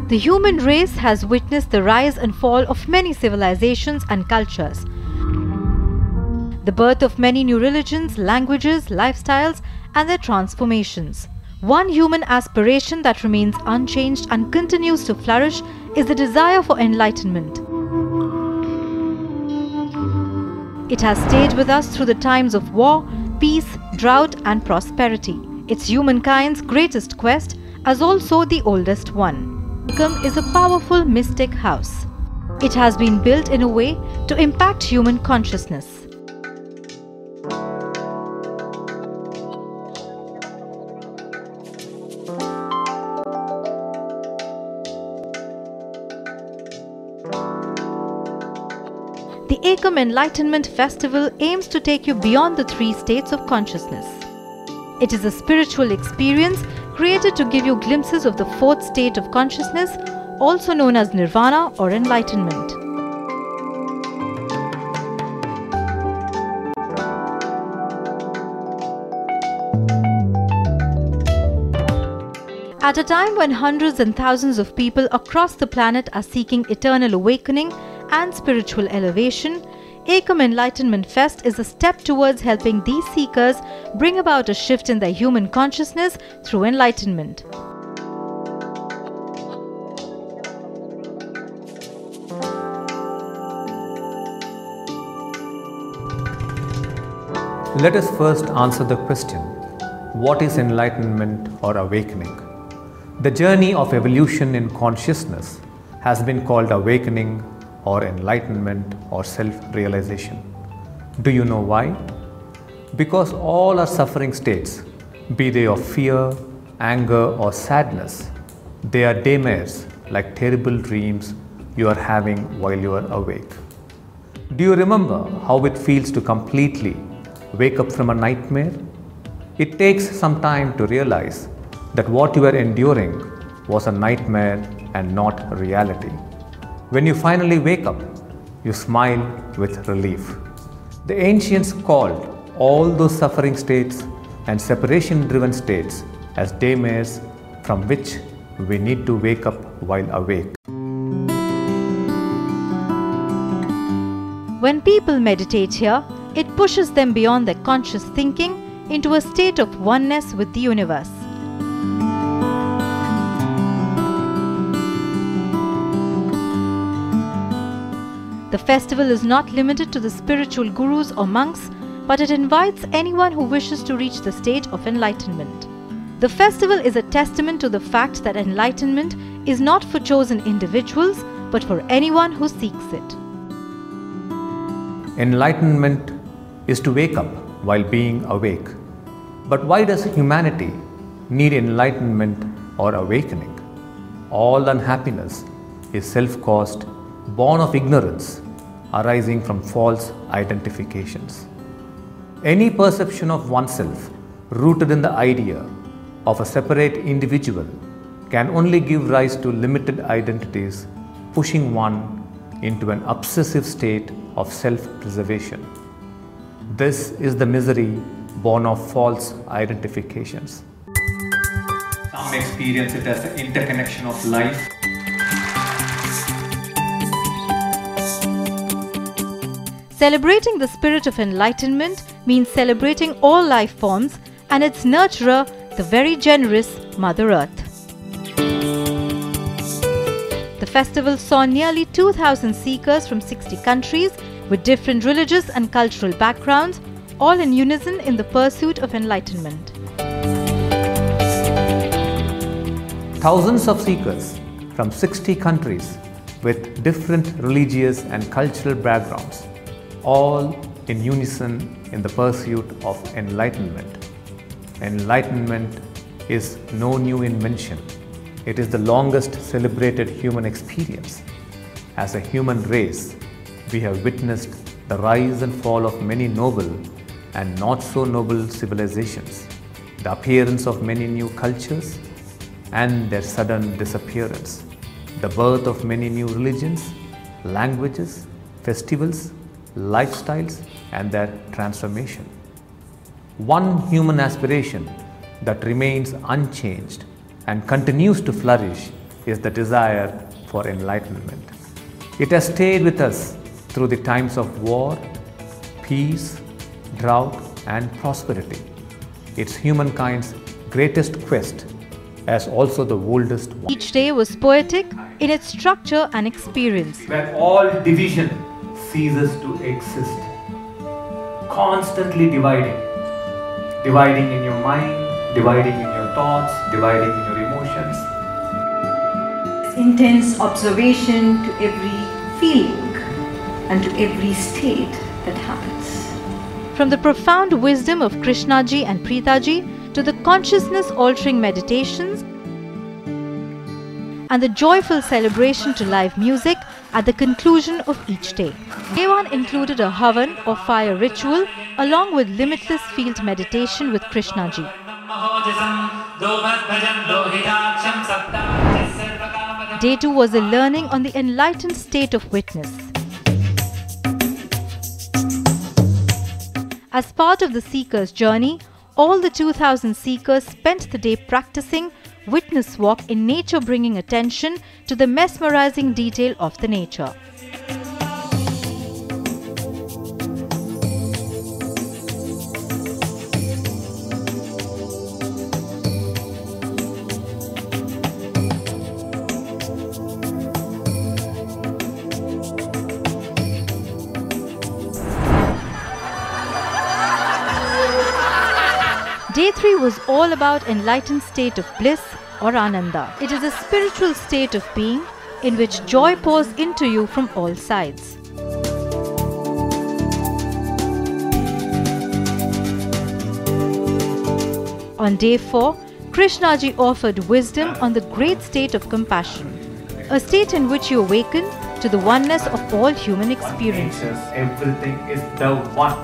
The human race has witnessed the rise and fall of many civilizations and cultures, the birth of many new religions, languages, lifestyles, and their transformations. One human aspiration that remains unchanged and continues to flourish is the desire for enlightenment. It has stayed with us through the times of war, peace, drought, and prosperity. It's humankind's greatest quest, as also the oldest one. EKAM is a powerful mystic house. It has been built in a way to impact human consciousness. The EKAM Enlightenment Festival aims to take you beyond the 3 states of consciousness. It is a spiritual experience created to give you glimpses of the 4th state of consciousness, also known as Nirvana or Enlightenment. At a time when hundreds and thousands of people across the planet are seeking eternal awakening and spiritual elevation, EKAM Enlightenment Fest is a step towards helping these seekers bring about a shift in their human consciousness through enlightenment. Let us first answer the question, what is enlightenment or awakening? The journey of evolution in consciousness has been called awakening or enlightenment or self-realization. Do you know why? Because all our suffering states, be they of fear, anger or sadness, they are daymares like terrible dreams you are having while you are awake. Do you remember how it feels to completely wake up from a nightmare? It takes some time to realize that what you are enduring was a nightmare and not reality. When you finally wake up, you smile with relief. The ancients called all those suffering states and separation-driven states as daymares from which we need to wake up while awake. When people meditate here, it pushes them beyond their conscious thinking into a state of oneness with the universe. The festival is not limited to the spiritual gurus or monks, but it invites anyone who wishes to reach the state of enlightenment. The festival is a testament to the fact that enlightenment is not for chosen individuals, but for anyone who seeks it. Enlightenment is to wake up while being awake. But why does humanity need enlightenment or awakening? All unhappiness is self-caused, born of ignorance, arising from false identifications. Any perception of oneself rooted in the idea of a separate individual can only give rise to limited identities, pushing one into an obsessive state of self-preservation. This is the misery born of false identifications. Some experience it as the interconnection of life. Celebrating the spirit of enlightenment means celebrating all life forms and its nurturer, the very generous Mother Earth. The festival saw nearly 2,000 seekers from 60 countries with different religious and cultural backgrounds, all in unison in the pursuit of enlightenment. Thousands of seekers from 60 countries with different religious and cultural backgrounds, all in unison in the pursuit of enlightenment. Enlightenment is no new invention. It is the longest celebrated human experience. As a human race, we have witnessed the rise and fall of many noble and not so noble civilizations, the appearance of many new cultures and their sudden disappearance, the birth of many new religions, languages, festivals, lifestyles and their transformation. One human aspiration that remains unchanged and continues to flourish is the desire for enlightenment. It has stayed with us through the times of war, peace, drought, and prosperity. It's humankind's greatest quest, as also the oldest one. Each day was poetic in its structure and experience. Where all division ceases to exist. Constantly dividing. Dividing in your mind, dividing in your thoughts, dividing in your emotions. Intense observation to every feeling and to every state that happens. From the profound wisdom of Krishnaji and Preetaji to the consciousness-altering meditations and the joyful celebration to live music at the conclusion of each day. Day 1 included a havan or fire ritual along with limitless field meditation with Krishnaji. Day 2 was a learning on the enlightened state of witness. As part of the seeker's journey, all the 2000 seekers spent the day practicing witness walk in nature, bringing attention to the mesmerizing detail of the nature. Day 3 was all about enlightened state of bliss or ananda. It is a spiritual state of being in which joy pours into you from all sides. On day 4, Krishnaji offered wisdom on the great state of compassion, a state in which you awaken to the oneness of all human experiences. Everything is the one.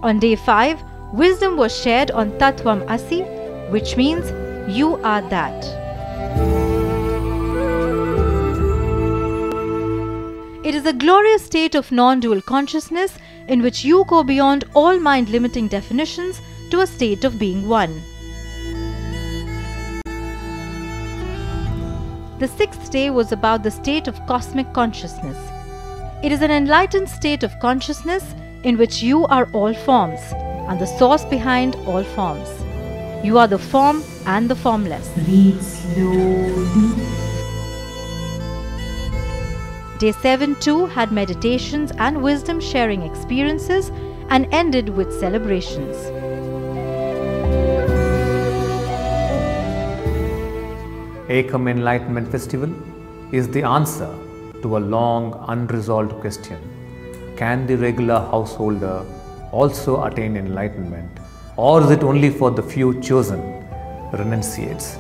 On day 5, wisdom was shared on Tattvam Asi, which means you are that. It is a glorious state of non-dual consciousness in which you go beyond all mind-limiting definitions to a state of being one. The 6th day was about the state of cosmic consciousness. It is an enlightened state of consciousness in which you are all forms and the source behind all forms. You are the form and the formless. Breathe slowly. Day 7 too had meditations and wisdom sharing experiences and ended with celebrations. EKAM Enlightenment Festival is the answer to a long unresolved question. Can the regular householder also attain enlightenment, or is it only for the few chosen renunciates?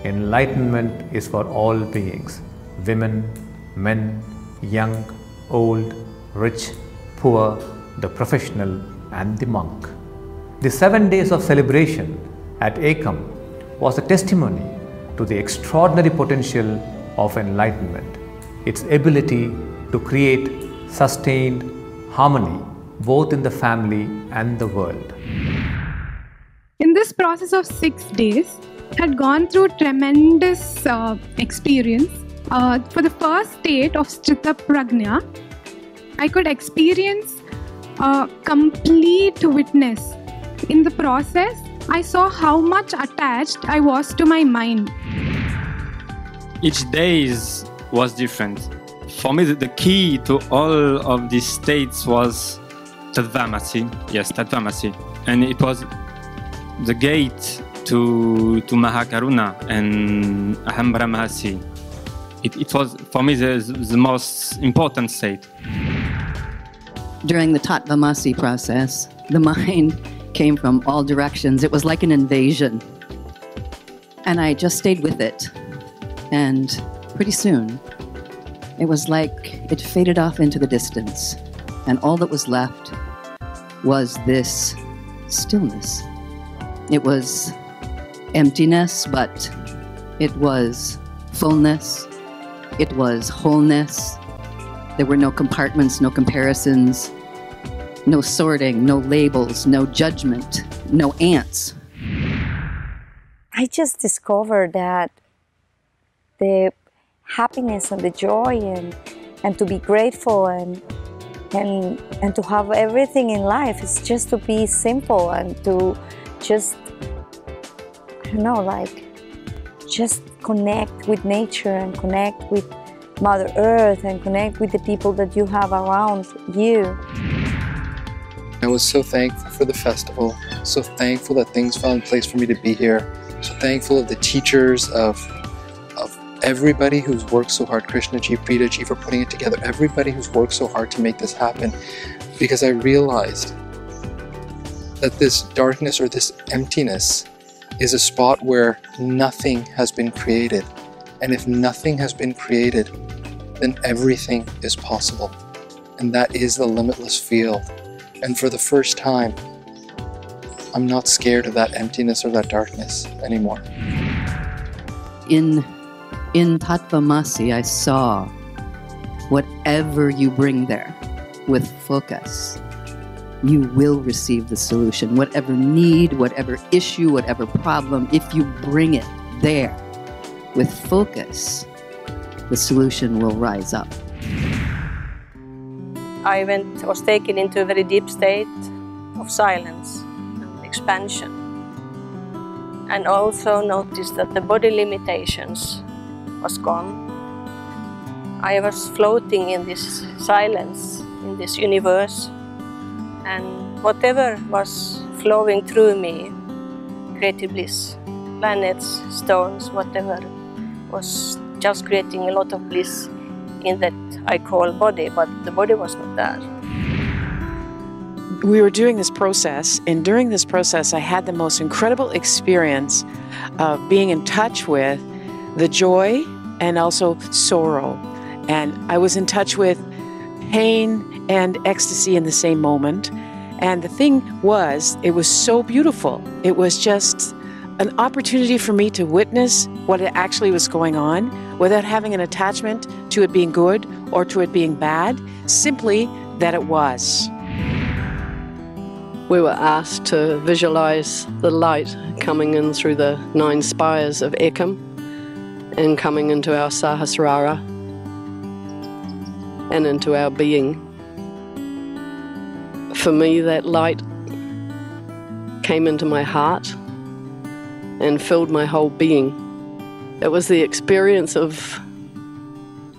Enlightenment is for all beings, women, men, young, old, rich, poor, the professional and the monk. The 7 days of celebration at EKAM was a testimony to the extraordinary potential of enlightenment, its ability to create sustained harmony both in the family and the world. In this process of 6 days, I had gone through tremendous experience. For the first state of Sthita Prajna, I could experience complete witness. In the process, I saw how much attached I was to my mind. Each day was different. For me, the key to all of these states was Tattvamasi. Yes, Tattvamasi. And it was the gate to Mahakaruna and Aham Brahmasi. It was, for me, the most important state. During the Tattvamasi process, the mind came from all directions. It was like an invasion. And I just stayed with it. And pretty soon, it was like it faded off into the distance. And all that was left was this stillness. It was emptiness, but it was fullness. It was wholeness. There were no compartments, no comparisons, no sorting, no labels, no judgment, no ants. I just discovered that the happiness and the joy and to be grateful and to have everything in life is just to be simple and to just, I don't know, like just connect with nature and connect with Mother Earth and connect with the people that you have around you. I was so thankful for the festival, so thankful that things fell in place for me to be here, so thankful of the teachers, of everybody who's worked so hard, Krishna ji, Prita ji, for putting it together, everybody who's worked so hard to make this happen, because I realized that this darkness or this emptiness is a spot where nothing has been created. And if nothing has been created, then everything is possible. And that is the limitless field. And for the first time, I'm not scared of that emptiness or that darkness anymore. In Tattvamasi, I saw whatever you bring there with focus, you will receive the solution. Whatever need, whatever issue, whatever problem, if you bring it there with focus, the solution will rise up. I was taken into a very deep state of silence and expansion, and also noticed that the body limitations was gone. I was floating in this silence, in this universe, and whatever was flowing through me created bliss. Planets, stones, whatever, was just creating a lot of bliss in that I call body, but the body was not there. We were doing this process, and during this process I had the most incredible experience of being in touch with the joy and also sorrow. And I was in touch with pain and ecstasy in the same moment. And the thing was, it was so beautiful. It was just an opportunity for me to witness what actually was going on without having an attachment to it being good or to it being bad, simply that it was. We were asked to visualize the light coming in through the 9 spires of EKAM and coming into our Sahasrara and into our being. For me, that light came into my heart and filled my whole being. It was the experience of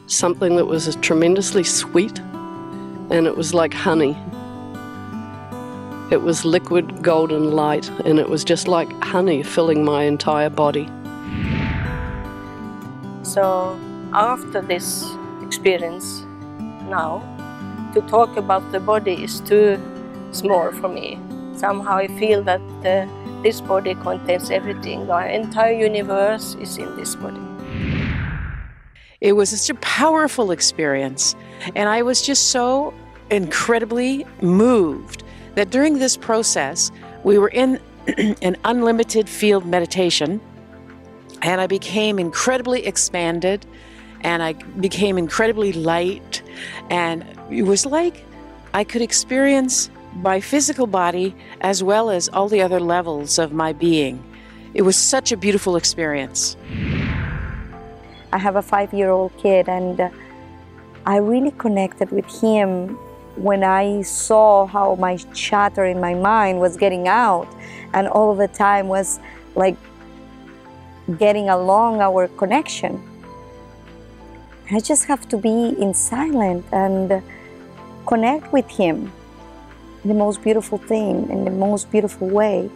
something that was tremendously sweet, and it was like honey. It was liquid golden light, and it was just like honey filling my entire body. So after this experience now, to talk about the body is too small for me. Somehow I feel that this body contains everything. The entire universe is in this body. It was such a powerful experience, and I was just so incredibly moved that during this process, we were in an unlimited field meditation, and I became incredibly expanded, and I became incredibly light, and it was like I could experience my physical body as well as all the other levels of my being. It was such a beautiful experience. I have a 5-year-old kid, and I really connected with him when I saw how my chatter in my mind was getting out, and all of the time was like getting along our connection. I just have to be in silence and connect with him. The most beautiful thing, in the most beautiful way.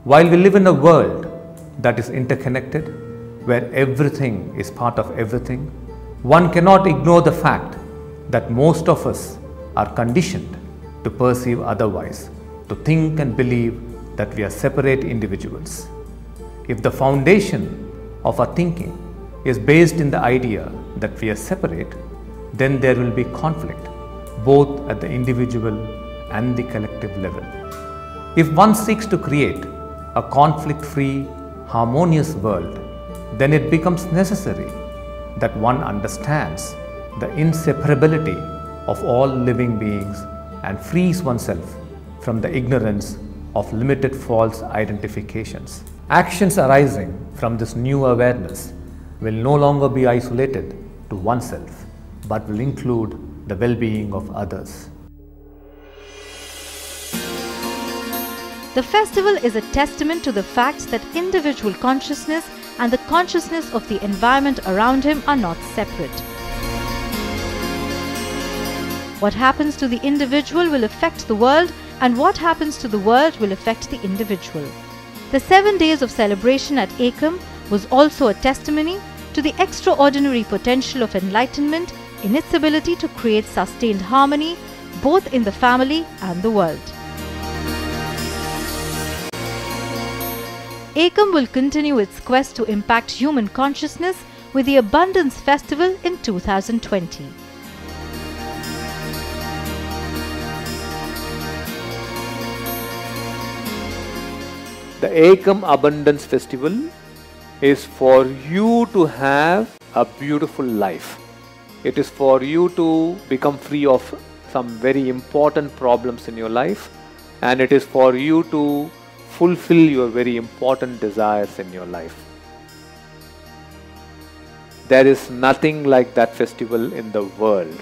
While we live in a world that is interconnected, where everything is part of everything, one cannot ignore the fact that most of us are conditioned to perceive otherwise, to think and believe that we are separate individuals. If the foundation of our thinking is based in the idea that we are separate, then there will be conflict, both at the individual and the collective level. If one seeks to create a conflict-free, harmonious world, then it becomes necessary that one understands the inseparability of all living beings and frees oneself from the ignorance of limited false identifications. Actions arising from this new awareness will no longer be isolated to oneself, but will include the well-being of others. The festival is a testament to the fact that individual consciousness and the consciousness of the environment around him are not separate. What happens to the individual will affect the world, and what happens to the world will affect the individual. The 7 days of celebration at EKAM was also a testimony to the extraordinary potential of enlightenment in its ability to create sustained harmony both in the family and the world. EKAM will continue its quest to impact human consciousness with the Abundance Festival in 2020. The EKAM Abundance Festival is for you to have a beautiful life. It is for you to become free of some very important problems in your life, and it is for you to fulfill your very important desires in your life. There is nothing like that festival in the world.